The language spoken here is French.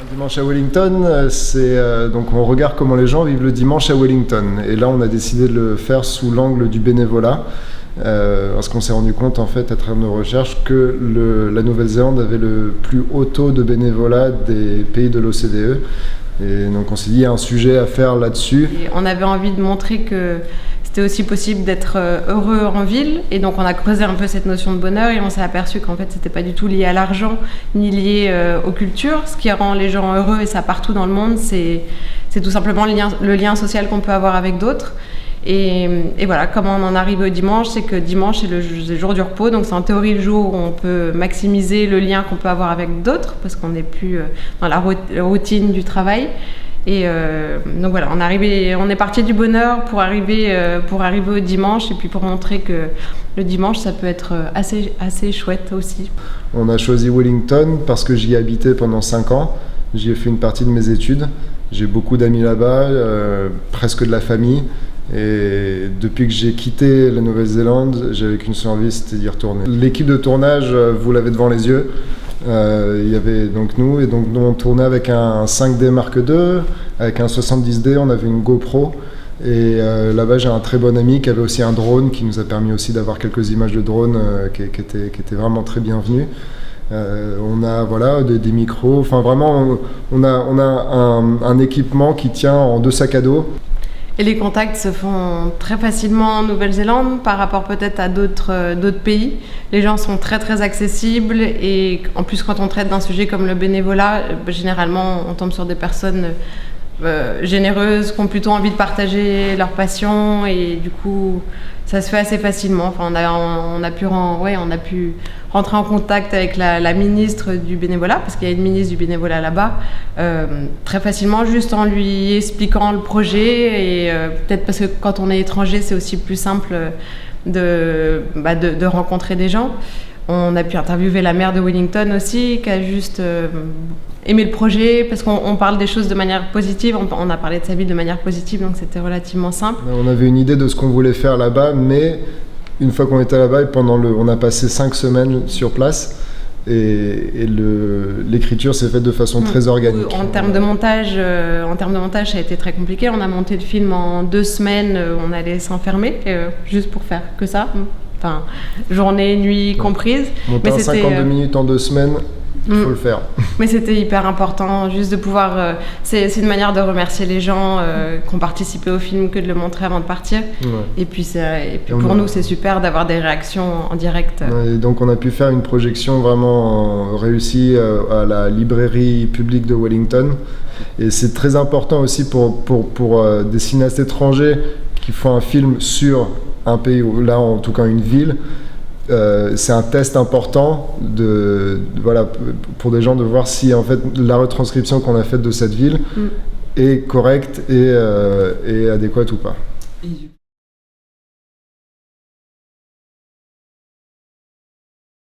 Un dimanche à Wellington, donc on regarde comment les gens vivent le dimanche à Wellington. Et là, on a décidé de le faire sous l'angle du bénévolat, parce qu'on s'est rendu compte, en fait, à travers nos recherches, que la Nouvelle-Zélande avait le plus haut taux de bénévolat des pays de l'OCDE. Et donc on s'est dit, il y a un sujet à faire là-dessus. Et on avait envie de montrer que c'était aussi possible d'être heureux en ville, et donc on a creusé un peu cette notion de bonheur et on s'est aperçu qu'en fait c'était pas du tout lié à l'argent ni lié aux cultures. Ce qui rend les gens heureux, et ça partout dans le monde, c'est tout simplement le lien social qu'on peut avoir avec d'autres. Et voilà, comment on en arrive au dimanche, c'est que dimanche c'est le jour du repos, donc c'est en théorie le jour où on peut maximiser le lien qu'on peut avoir avec d'autres, parce qu'on n'est plus dans la routine du travail. Et donc voilà, on est parti du bonheur pour arriver au dimanche, et puis pour montrer que le dimanche ça peut être assez chouette aussi. On a choisi Wellington parce que j'y ai habité pendant 5 ans, j'y ai fait une partie de mes études, j'ai beaucoup d'amis là-bas, presque de la famille. Et depuis que j'ai quitté la Nouvelle-Zélande, j'avais qu'une seule envie, c'était d'y retourner. L'équipe de tournage, vous l'avez devant les yeux. Il y avait donc nous, et donc nous on tournait avec un 5D Mark II, avec un 70D, on avait une GoPro. Et là-bas j'ai un très bon ami qui avait aussi un drone, qui nous a permis aussi d'avoir quelques images de drone qui étaient vraiment très bienvenues. On a des micros, enfin vraiment on a un équipement qui tient en 2 sacs à dos. Et les contacts se font très facilement en Nouvelle-Zélande par rapport peut-être à d'autres pays. Les gens sont très très accessibles, et en plus quand on traite d'un sujet comme le bénévolat, généralement on tombe sur des personnes généreuses qui ont plutôt envie de partager leur passion, et du coup ça se fait assez facilement. Enfin, on a pu rentrer en contact avec la ministre du bénévolat, parce qu'il y a une ministre du bénévolat là-bas, très facilement, juste en lui expliquant le projet. Et peut-être parce que quand on est étranger, c'est aussi plus simple de rencontrer des gens. On a pu interviewer la maire de Wellington aussi, qui a juste aimé le projet, parce qu'on parle des choses de manière positive, on a parlé de sa ville de manière positive, donc c'était relativement simple. On avait une idée de ce qu'on voulait faire là-bas, mais une fois qu'on était là-bas, on a passé 5 semaines sur place, et l'écriture s'est faite de façon très organique. En termes de montage, ça a été très compliqué. On a monté le film en 2 semaines, on allait s'enfermer, juste pour faire que ça. Enfin, journée, nuit comprises. Monter en 52 minutes en 2 semaines, il faut le faire. Mais c'était hyper important, juste de pouvoir... c'est une manière de remercier les gens qui ont participé au film, que de le montrer avant de partir. Ouais. Et puis pour nous, c'est super d'avoir des réactions en direct. Ouais, et donc on a pu faire une projection vraiment réussie à la librairie publique de Wellington. Et c'est très important aussi pour des cinéastes étrangers qui font un film sur un pays, ou là en tout cas une ville. C'est un test important pour des gens, de voir si en fait la retranscription qu'on a faite de cette ville est correcte et adéquate ou pas.